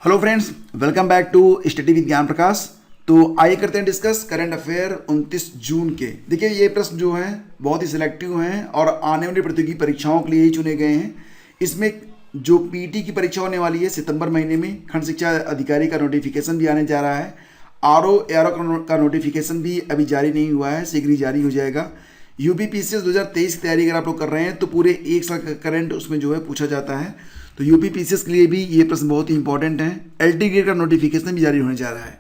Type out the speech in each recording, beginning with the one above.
Hello friends, welcome back to study with Gyan Prakash. तो आइए करते हैं डिस्कस करंट अफेयर 29 जून के। देखिए ये प्रश्न जो हैं बहुत ही सिलेक्टिव हैं और आने वाली प्रतियोगी परीक्षाओं के लिए ही चुने गए हैं। इसमें जो पीटी की परीक्षा होने वाली है सितंबर महीने में, खंड शिक्षा अधिकारी का नोटिफिकेशन भी आने जा रहा है। आरओ एआरओ का नोटिफिकेशन भी अभी जारी नहीं हुआ है, शीघ्र ही जारी हो जाएगा। यूपीपीसीएस 2023 की तैयारी अगर आप लोग कर रहे हैं तो पूरे एक साल का करंट उसमें जो है पूछा जाता है। तो यूपीपीसीएस के लिए भी ये प्रश्न बहुत ही इंपॉर्टेंट है। एलटी ग्रेड का नोटिफिकेशन भी जारी होने जा रहा है।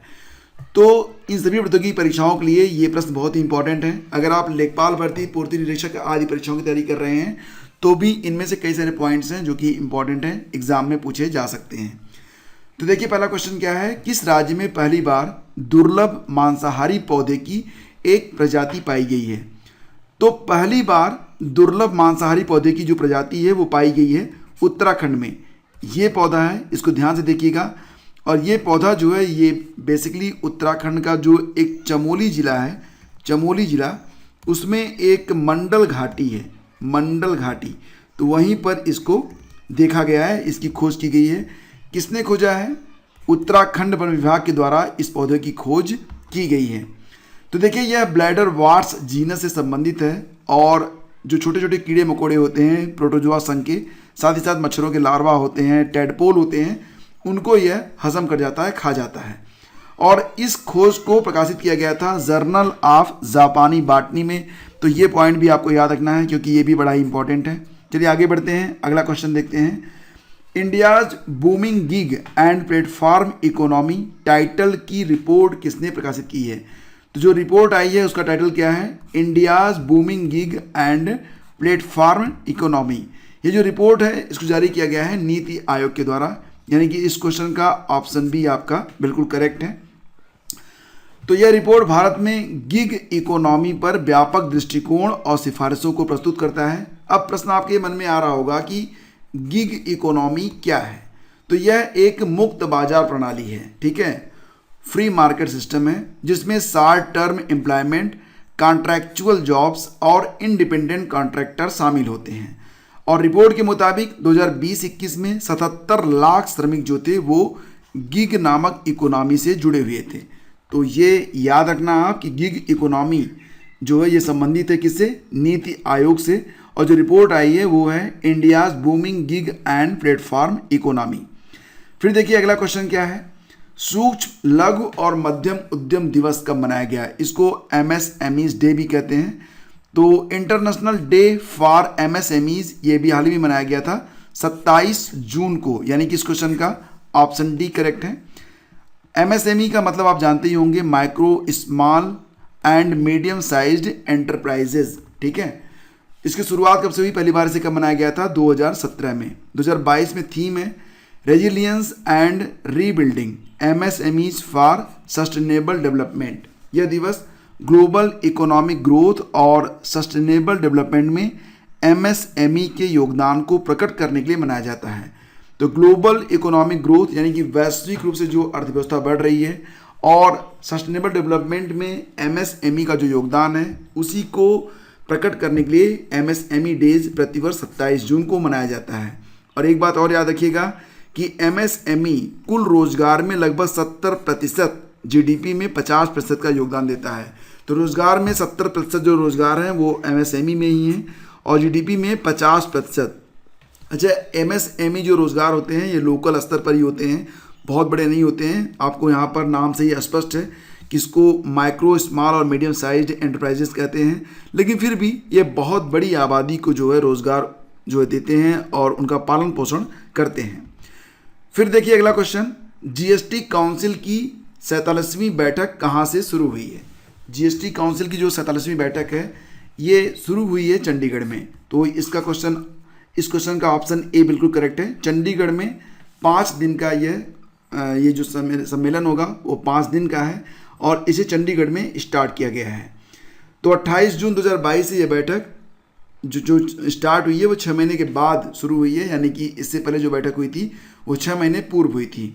तो इन सभी प्रतियोगी परीक्षाओं के लिए ये प्रश्न बहुत ही इंपॉर्टेंट है। अगर आप लेखपाल भर्ती, पूर्ति निरीक्षक आदि परीक्षाओं की तैयारी कर रहे हैं तो भी इनमें से कई सारे पॉइंट्स हैं जो कि इंपॉर्टेंट हैं, एग्जाम में पूछे जा सकते हैं। तो देखिए पहला क्वेश्चन क्या है, किस राज्य में पहली बार दुर्लभ मांसाहारी पौधे की एक प्रजाति पाई गई है? तो पहली बार दुर्लभ मांसाहारी पौधे की जो प्रजाति है वो पाई गई है उत्तराखंड में। ये पौधा है, इसको ध्यान से देखिएगा। और ये पौधा जो है ये बेसिकली उत्तराखंड का जो एक चमोली जिला है, चमोली जिला, उसमें एक मंडल घाटी है, मंडल घाटी। तो वहीं पर इसको देखा गया है, इसकी खोज की गई है। किसने खोजा है? उत्तराखंड वन विभाग के द्वारा इस पौधे की खोज की गई है। तो देखिए यह ब्लैडर वार्ट्स जीनस से संबंधित है और जो छोटे छोटे कीड़े मकोड़े होते हैं प्रोटोजोआ संघ के, साथ ही साथ मच्छरों के लार्वा होते हैं, टेडपोल होते हैं, उनको यह हजम कर जाता है, खा जाता है। और इस खोज को प्रकाशित किया गया था जर्नल ऑफ जापानी बॉटनी में। तो ये पॉइंट भी आपको याद रखना है क्योंकि ये भी बड़ा ही इंपॉर्टेंट है। चलिए आगे बढ़ते हैं, अगला क्वेश्चन देखते हैं। India's booming gig and platform economy title की रिपोर्ट किसने प्रकाशित की है? तो जो रिपोर्ट आई है उसका टाइटल क्या है? India's booming gig and platform economy. ये जो रिपोर्ट है इसको जारी किया गया है नीति आयोग के द्वारा, यानी कि इस क्वेश्चन का ऑप्शन बी आपका बिल्कुल करेक्ट है। तो यह रिपोर्ट भारत में गिग इकोनॉमी पर व्यापक दृष्टिकोण और सिफारिशों को प्रस्तुत करता है। अब प्रश्न आपके मन में आ रहा होगा कि गिग इकोनॉमी क्या है? तो यह एक मुक्त बाजार प्रणाली है, ठीक है, फ्री मार्केट सिस्टम है, जिसमें short term employment, contractual jobs और इंडिपेंडेंट कॉन्ट्रैक्टर शामिल होते हैं। और रिपोर्ट के मुताबिक 2020-21 में 77 लाख श्रमिक जो थे वो गिग नामक इकोनॉमी से जुड़े हुए थे। तो ये याद रखना आप कि गिग इकोनॉमी जो है ये संबंधित है किससे? नीति आयोग से। और जो रिपोर्ट आई है वो है India's booming gig and platform economy. फिर देखिए अगला क्वेश्चन क्या है, सूक्ष्म लघु और मध्यम उद्यम दिवस कब मनाया गया है? इसको एमएसएमईज डे भी कहते हैं। तो इंटरनेशनल डे फॉर एमएसएमईज ये भी हाल ही में मनाया गया था 27 जून को, यानी कि इस क्वेश्चन का ऑप्शन डी करेक्ट है। एमएसएमई का मतलब आप जानते ही होंगे, micro small and medium sized enterprises, ठीक है। इसकी शुरुआत कब से हुई? पहली बार इसे कब मनाया गया था? 2017 में। 2022 में थीम है resilience and rebuilding MSMEs for sustainable development. यह दिवस ग्लोबल इकोनॉमिक ग्रोथ और सस्टेनेबल डेवलपमेंट में एमएसएमई के योगदान को प्रकट करने के लिए मनाया जाता है। तो ग्लोबल इकोनॉमिक ग्रोथ यानी कि वैश्विक रूप से जो अर्थव्यवस्था बढ़ रही है और सस्टेनेबल डेवलपमेंट में एमएसएमई का जो योगदान है उसी को प्रकट करने के लिए एमएसएमई डेज प्रतिवर्ष 27 जून को मनाया जाता है। और एक बात और याद रखिएगा कि एमएसएमई कुल रोजगार में लगभग 70%, जीडीपी में 50% का योगदान देता है। तो रोजगार में 70% जो रोजगार हैं वो एमएसएमई में ही हैं और जीडीपी में 50%। अच्छा, एमएसएमई जो रोजगार होते हैं ये लोकल स्तर पर ही होते हैं, बहुत बड़े नहीं होते हैं। आपको यहाँ पर नाम से ही स्पष्ट है कि इसको माइक्रो स्मॉल और मीडियम साइज्ड एंटरप्राइजेस कहते हैं, लेकिन फिर भी ये बहुत बड़ी आबादी को जो है रोजगार जो है देते हैं और उनका पालन पोषण करते हैं। फिर देखिए अगला क्वेश्चन, जीएसटी काउंसिल की 47वीं बैठक कहाँ से शुरू हुई है? जीएसटी काउंसिल की जो 47वीं बैठक है ये शुरू हुई है चंडीगढ़ में। तो इस क्वेश्चन का ऑप्शन ए बिल्कुल करेक्ट है। चंडीगढ़ में 5 दिन का ये जो सम्मेलन होगा वो 5 दिन का है और इसे चंडीगढ़ में स्टार्ट किया गया है। तो 28 जून 2022 से ये बैठक जो स्टार्ट हुई है वो 6 महीने के बाद शुरू हुई है, यानी कि इससे पहले जो बैठक हुई थी वो 6 महीने पूर्व हुई थी।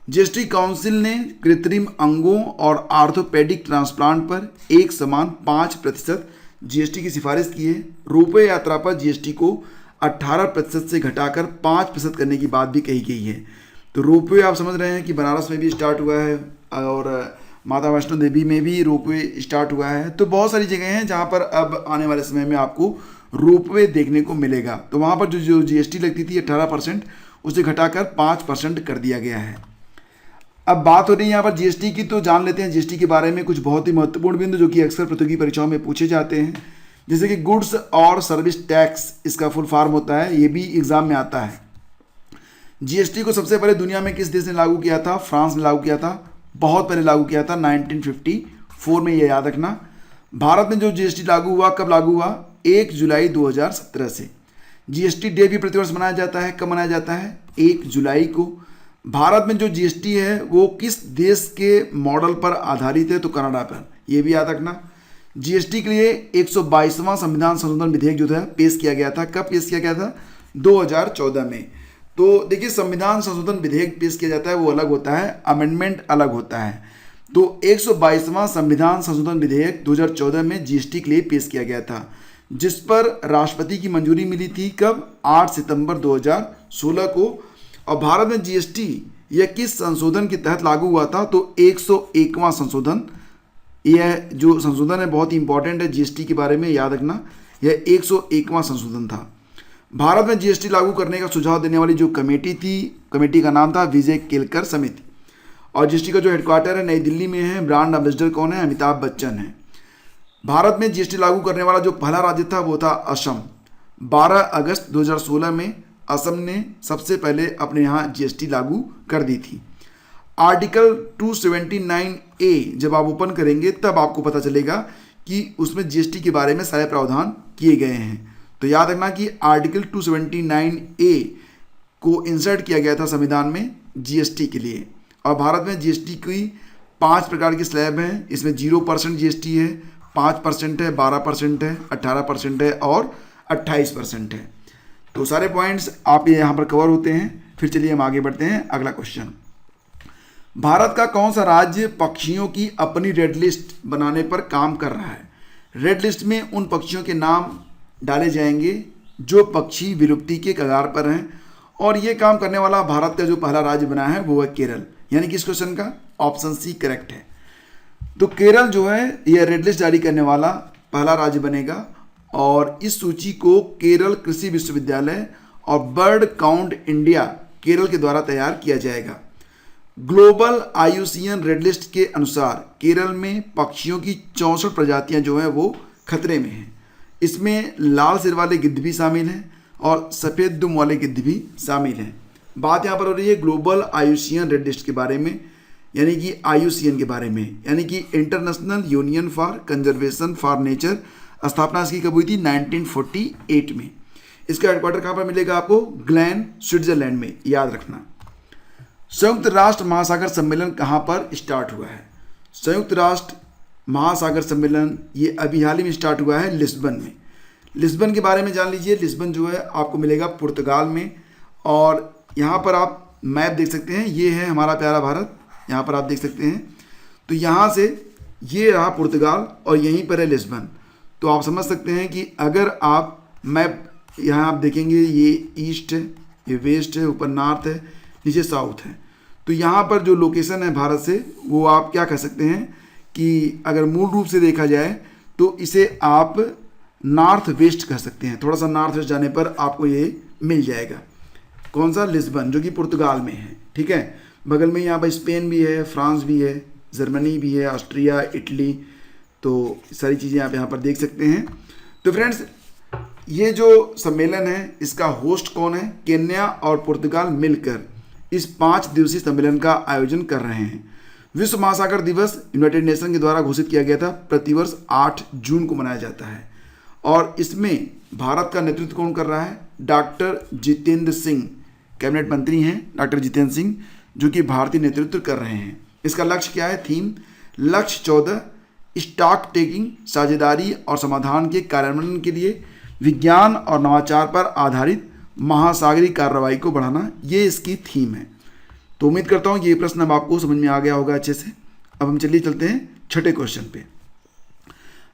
जीएसटी काउंसिल ने कृत्रिम अंगों और आर्थोपेडिक ट्रांसप्लांट पर एक समान 5% जीएसटी की सिफारिश की है। रोपवे यात्रा पर जीएसटी को 18% से घटाकर 5% करने की बात भी कही गई है। तो रोपवे आप समझ रहे हैं कि बनारस में भी स्टार्ट हुआ है और माता वैष्णो देवी में भी रोपवे स्टार्ट हुआ है। तो बहुत सारी जगह हैं जहाँ पर अब आने वाले समय में आपको रोपवे देखने को मिलेगा। तो वहाँ पर जो जीएसटी लगती थी 18%, उसे घटाकर 5% कर दिया गया है। अब बात हो रही है यहाँ पर जीएसटी की, तो जान लेते हैं जीएसटी के बारे में कुछ बहुत ही महत्वपूर्ण बिंदु जो कि अक्सर प्रतियोगी परीक्षाओं में पूछे जाते हैं। जैसे कि गुड्स और सर्विस टैक्स, इसका फुल फॉर्म होता है, ये भी एग्जाम में आता है। जीएसटी को सबसे पहले दुनिया में किस देश ने लागू किया था? फ्रांस ने लागू किया था, बहुत पहले लागू किया था 1954 में, ये याद रखना। भारत में जो जीएसटी लागू हुआ, कब लागू हुआ? 1 जुलाई 2017 से। जीएसटी डे भी प्रतिवर्ष मनाया जाता है, कब मनाया जाता है? 1 जुलाई को। भारत में जो जीएसटी है वो किस देश के मॉडल पर आधारित है? तो कनाडा पर, यह भी याद रखना। जीएसटी के लिए 122वां संविधान संशोधन विधेयक जो था पेश किया गया था, कब पेश किया गया था? 2014 में। तो देखिए, संविधान संशोधन विधेयक पेश किया जाता है वो अलग होता है, अमेंडमेंट अलग होता है। तो 122वां संविधान संशोधन विधेयक 2014 में जीएसटी के लिए पेश किया गया था, जिस पर राष्ट्रपति की मंजूरी मिली थी, कब? 8 सितंबर 2016 को। और भारत में जीएसटी यह किस संशोधन के तहत लागू हुआ था? तो 101वां संशोधन। यह जो संशोधन है बहुत ही इंपॉर्टेंट है, जीएसटी के बारे में याद रखना, यह 101वां संशोधन था। भारत में जीएसटी लागू करने का सुझाव देने वाली जो कमेटी थी, कमेटी का नाम था विजय केलकर समिति। और जीएसटी का जो हेडक्वार्टर है नई दिल्ली में है। ब्रांड एम्बेसडर कौन है? अमिताभ बच्चन है। भारत में जीएसटी लागू करने वाला जो पहला राज्य था वो था असम। 12 अगस्त 2016 में असम ने सबसे पहले अपने यहाँ जीएसटी लागू कर दी थी। आर्टिकल 279A जब आप ओपन करेंगे तब आपको पता चलेगा कि उसमें जीएसटी के बारे में सारे प्रावधान किए गए हैं। तो याद रखना कि आर्टिकल 279A को इंसर्ट किया गया था संविधान में जीएसटी के लिए। और भारत में जीएसटी की 5 प्रकार की स्लैब हैं। इसमें 0% जीएसटी है, 5% है, 12% है, 18% है और 28% है। तो सारे पॉइंट्स आप ये यहाँ पर कवर होते हैं। फिर चलिए हम आगे बढ़ते हैं। अगला क्वेश्चन, भारत का कौन सा राज्य पक्षियों की अपनी रेड लिस्ट बनाने पर काम कर रहा है? रेड लिस्ट में उन पक्षियों के नाम डाले जाएंगे जो पक्षी विलुप्ति के कगार पर हैं, और ये काम करने वाला भारत का जो पहला राज्य बना है वो है केरल। यानी कि इस क्वेश्चन का ऑप्शन सी करेक्ट है। तो केरल जो है यह रेड लिस्ट जारी करने वाला पहला राज्य बनेगा, और इस सूची को केरल कृषि विश्वविद्यालय और बर्ड काउंट इंडिया केरल के द्वारा तैयार किया जाएगा। ग्लोबल IUCN रेड लिस्ट के अनुसार केरल में पक्षियों की 64 प्रजातियां जो हैं वो खतरे में हैं। इसमें लाल सिर वाले गिद्ध भी शामिल हैं और सफ़ेद दुम वाले गिद्ध भी शामिल हैं। बात यहाँ पर हो रही है ग्लोबल IUCN रेड लिस्ट के बारे में, यानी कि IUCN के बारे में, यानी कि international union for conservation for nature. स्थापना इसकी कब हुई थी? 1948 में। इसका हेडक्वार्टर कहाँ पर मिलेगा आपको? ग्लेन, स्विट्जरलैंड में, याद रखना। संयुक्त राष्ट्र महासागर सम्मेलन कहाँ पर स्टार्ट हुआ है? संयुक्त राष्ट्र महासागर सम्मेलन ये अभी हाल ही में स्टार्ट हुआ है लिस्बन में। लिस्बन के बारे में जान लीजिए। लिस्बन जो है आपको मिलेगा पुर्तगाल में, और यहाँ पर आप मैप देख सकते हैं, ये है हमारा प्यारा भारत, यहाँ पर आप देख सकते हैं। तो यहाँ से ये रहा पुर्तगाल और यहीं पर है लिस्बन। तो आप समझ सकते हैं कि अगर आप मैप यहाँ आप देखेंगे, ये ईस्ट है, ये वेस्ट है, ऊपर नॉर्थ है, नीचे साउथ है। तो यहाँ पर जो लोकेशन है भारत से, वो आप क्या कह सकते हैं कि अगर मूल रूप से देखा जाए तो इसे आप नॉर्थ वेस्ट कह सकते हैं। थोड़ा सा नॉर्थ वेस्ट जाने पर आपको ये मिल जाएगा। कौन सा? लिस्बन, जो कि पुर्तगाल में है। ठीक है, बगल में यहाँ पर स्पेन भी है, फ्रांस भी है, जर्मनी भी है, ऑस्ट्रिया, इटली। तो सारी चीज़ें आप यहाँ पर देख सकते हैं। तो फ्रेंड्स, ये जो सम्मेलन है इसका होस्ट कौन है? केन्या और पुर्तगाल मिलकर इस 5 दिवसीय सम्मेलन का आयोजन कर रहे हैं। विश्व महासागर दिवस यूनाइटेड नेशन के द्वारा घोषित किया गया था, प्रतिवर्ष 8 जून को मनाया जाता है। और इसमें भारत का नेतृत्व कौन कर रहा है? डॉक्टर जितेंद्र सिंह, कैबिनेट मंत्री हैं डॉक्टर जितेंद्र सिंह, जो कि भारतीय नेतृत्व कर रहे हैं। इसका लक्ष्य क्या है? थीम लक्ष्य 14, स्टॉक टेकिंग, साझेदारी और समाधान के कार्यान्वयन के लिए विज्ञान और नवाचार पर आधारित महासागरीय कार्रवाई को बढ़ाना, ये इसकी थीम है। तो उम्मीद करता हूँ ये प्रश्न अब आपको समझ में आ गया होगा अच्छे से। अब हम चलिए चलते हैं छठे क्वेश्चन पे।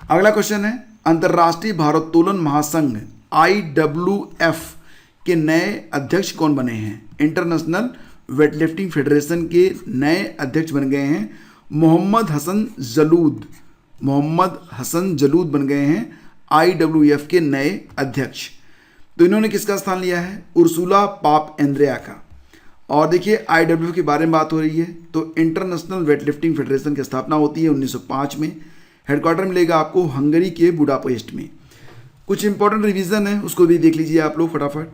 अगला क्वेश्चन है, अंतर्राष्ट्रीय भारोत्तोलन महासंघ IWF के नए अध्यक्ष कौन बने हैं? इंटरनेशनल वेटलिफ्टिंग फेडरेशन के नए अध्यक्ष बन गए हैं मोहम्मद हसन जलूद बन गए हैं IWF के नए अध्यक्ष। तो इन्होंने किसका स्थान लिया है? उर्सुला पाप एंड्रेया का। और देखिए IWF के बारे में बात हो रही है तो इंटरनेशनल वेटलिफ्टिंग फेडरेशन की स्थापना होती है 1905 में। हेडक्वार्टर मिलेगा आपको हंगरी के बुडापेस्ट में। कुछ इंपॉर्टेंट रिवीजन है उसको भी देख लीजिए आप लोग फटाफट।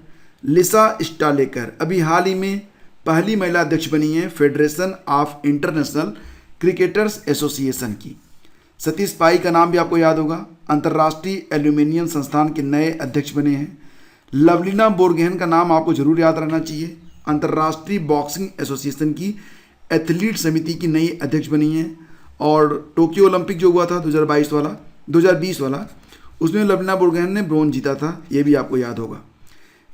लिसा स्टालेकर अभी हाल ही में पहली महिला अध्यक्ष बनी है federation of international cricketers association की। सतीश पाई का नाम भी आपको याद होगा, अंतर्राष्ट्रीय एल्यूमिनियम संस्थान के नए अध्यक्ष बने हैं। लवलीना बोरगोहेन का नाम आपको जरूर याद रहना चाहिए, अंतर्राष्ट्रीय बॉक्सिंग एसोसिएशन की एथलीट समिति की नई अध्यक्ष बनी है। और टोक्यो ओलंपिक जो हुआ था 2020 वाला उसमें लवलीना बोरगोहेन ने ब्रोंज जीता था, ये भी आपको याद होगा।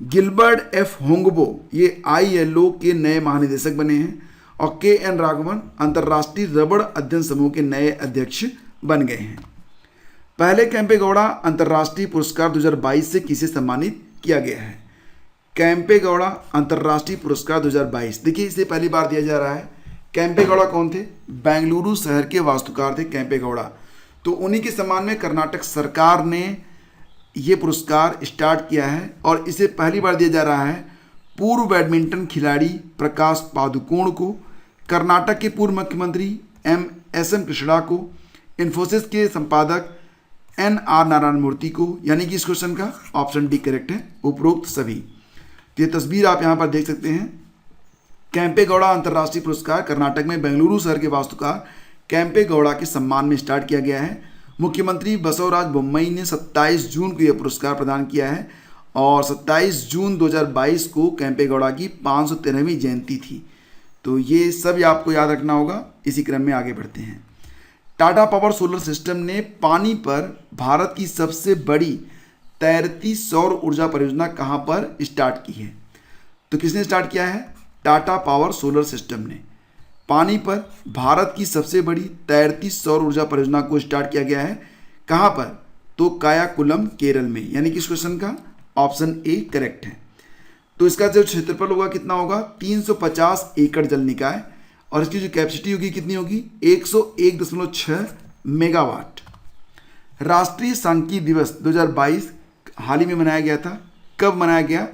गिलबर्ट एफ होंगबो ये ILO के नए महानिदेशक बने हैं। और KN राघवन अंतर्राष्ट्रीय रबड़ अध्ययन समूह के नए अध्यक्ष बन गए हैं। पहले कैंपेगौड़ा अंतर्राष्ट्रीय पुरस्कार 2022 से किसे सम्मानित किया गया है? कैंपेगौड़ा अंतर्राष्ट्रीय पुरस्कार 2022 देखिए इसे पहली बार दिया जा रहा है। कैंपेगौड़ा कौन थे? बेंगलुरु शहर के वास्तुकार थे कैंपेगौड़ा। तो उन्हीं के सम्मान में कर्नाटक सरकार ने ये पुरस्कार स्टार्ट किया है और इसे पहली बार दिया जा रहा है पूर्व बैडमिंटन खिलाड़ी प्रकाश पादुकोण को, कर्नाटक के पूर्व मुख्यमंत्री SM कृष्णा को, इन्फोसिस के संपादक NR नारायण मूर्ति को, यानी कि इस क्वेश्चन का ऑप्शन डी करेक्ट है, उपरोक्त सभी। तो ये तस्वीर आप यहाँ पर देख सकते हैं। कैंपेगौड़ा अंतर्राष्ट्रीय पुरस्कार कर्नाटक में बेंगलुरु शहर के वास्तुकार कैंपेगौड़ा के सम्मान में स्टार्ट किया गया है। मुख्यमंत्री बसवराज बोम्मई ने 27 जून को यह पुरस्कार प्रदान किया है और 27 जून 2022 को कैंपेगौड़ा की 513वीं जयंती थी। तो ये सब आपको याद रखना होगा। इसी क्रम में आगे बढ़ते हैं। टाटा पावर सोलर सिस्टम ने पानी पर भारत की सबसे बड़ी तैरती सौर ऊर्जा परियोजना कहाँ पर स्टार्ट की है? तो किसने स्टार्ट किया है? टाटा पावर सोलर सिस्टम ने पानी पर भारत की सबसे बड़ी तैरती सौर ऊर्जा परियोजना को स्टार्ट किया गया है। कहाँ पर? तो कायाकुलम केरल में, यानी कि इस क्वेश्चन का ऑप्शन ए करेक्ट है। तो इसका जो क्षेत्रफल होगा कितना होगा? 350 एकड़ जल निकाय और इसकी जो कैपेसिटी होगी कितनी होगी? 101.6 मेगावाट। राष्ट्रीय सांख्यिकी दिवस 2022 हाल ही में मनाया गया था। कब मनाया गया?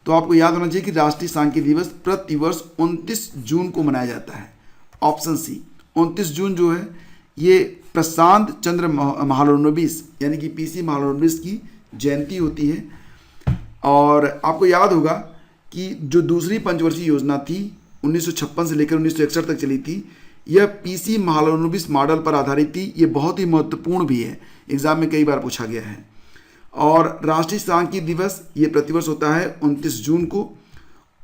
तो आपको याद होना चाहिए कि राष्ट्रीय सांख्यिकी दिवस प्रतिवर्ष 29 जून को मनाया जाता है। ऑप्शन सी 29 जून जो है ये प्रशांत चंद्र महालनोबिस यानी कि PC महालनोबिस की जयंती होती है। और आपको याद होगा कि जो दूसरी पंचवर्षीय योजना थी 1956 से लेकर 1961 तक चली थी, यह PC महालनोबिस मॉडल पर आधारित थी। ये बहुत ही महत्वपूर्ण भी है, एग्जाम में कई बार पूछा गया है। और राष्ट्रीय सांख्यिकी दिवस ये प्रतिवर्ष होता है 29 जून को।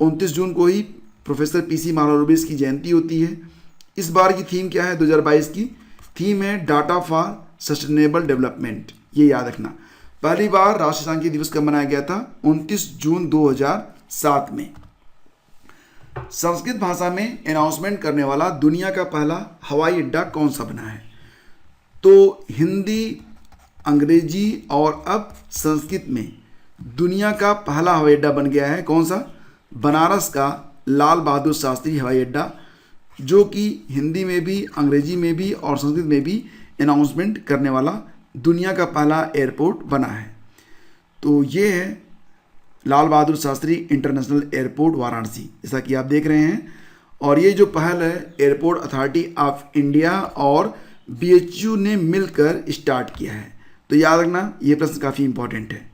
29 जून को ही प्रोफेसर PC महालनोबिस की जयंती होती है। इस बार की थीम क्या है? 2022 की थीम है डाटा फॉर सस्टेनेबल डेवलपमेंट। ये याद रखना। पहली बार राष्ट्रीय सांख्यिकी दिवस कब मनाया गया था? 29 जून 2007 में। संस्कृत भाषा में अनाउंसमेंट करने वाला दुनिया का पहला हवाई अड्डा कौन सा बना है? तो हिंदी, अंग्रेजी और अब संस्कृत में दुनिया का पहला हवाई अड्डा बन गया है। कौन सा? बनारस का लाल बहादुर शास्त्री हवाई अड्डा, जो कि हिंदी में भी, अंग्रेजी में भी और संस्कृत में भी अनाउंसमेंट करने वाला दुनिया का पहला एयरपोर्ट बना है। तो ये है लाल बहादुर शास्त्री इंटरनेशनल एयरपोर्ट वाराणसी, जैसा कि आप देख रहे हैं। और ये जो पहल है एयरपोर्ट अथॉरिटी ऑफ इंडिया और BHU ने मिलकर स्टार्ट किया है। तो याद रखना, ये प्रश्न काफ़ी इंपॉर्टेंट है।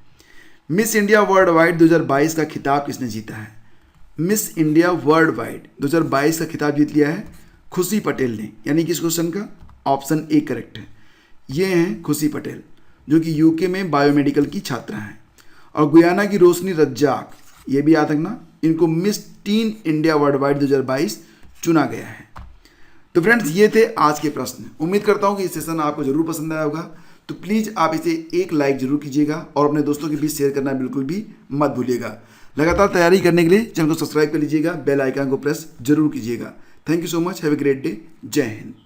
मिस इंडिया वर्ल्ड वाइड 2022 का खिताब किसने जीता है? मिस इंडिया वर्ल्ड वाइड 2022 का खिताब जीत लिया है खुशी पटेल ने, यानी कि इस क्वेश्चन का ऑप्शन ए करेक्ट है। ये हैं खुशी पटेल, जो कि UK में बायोमेडिकल की छात्रा हैं। और गुयाना की रोशनी रज्जाक, ये भी याद रखना, इनको miss tin India world wide 2022 चुना गया है। तो फ्रेंड्स, ये थे आज के प्रश्न। उम्मीद करता हूँ कि ये सेशन आपको जरूर पसंद आया होगा। तो प्लीज़ आप इसे एक लाइक जरूर कीजिएगा और अपने दोस्तों के बीच शेयर करना बिल्कुल भी मत भूलिएगा। लगातार तैयारी करने के लिए चैनल को सब्सक्राइब कर लीजिएगा, बेल आइकन को प्रेस जरूर कीजिएगा। Thank you so much, have a great day. जय हिंद।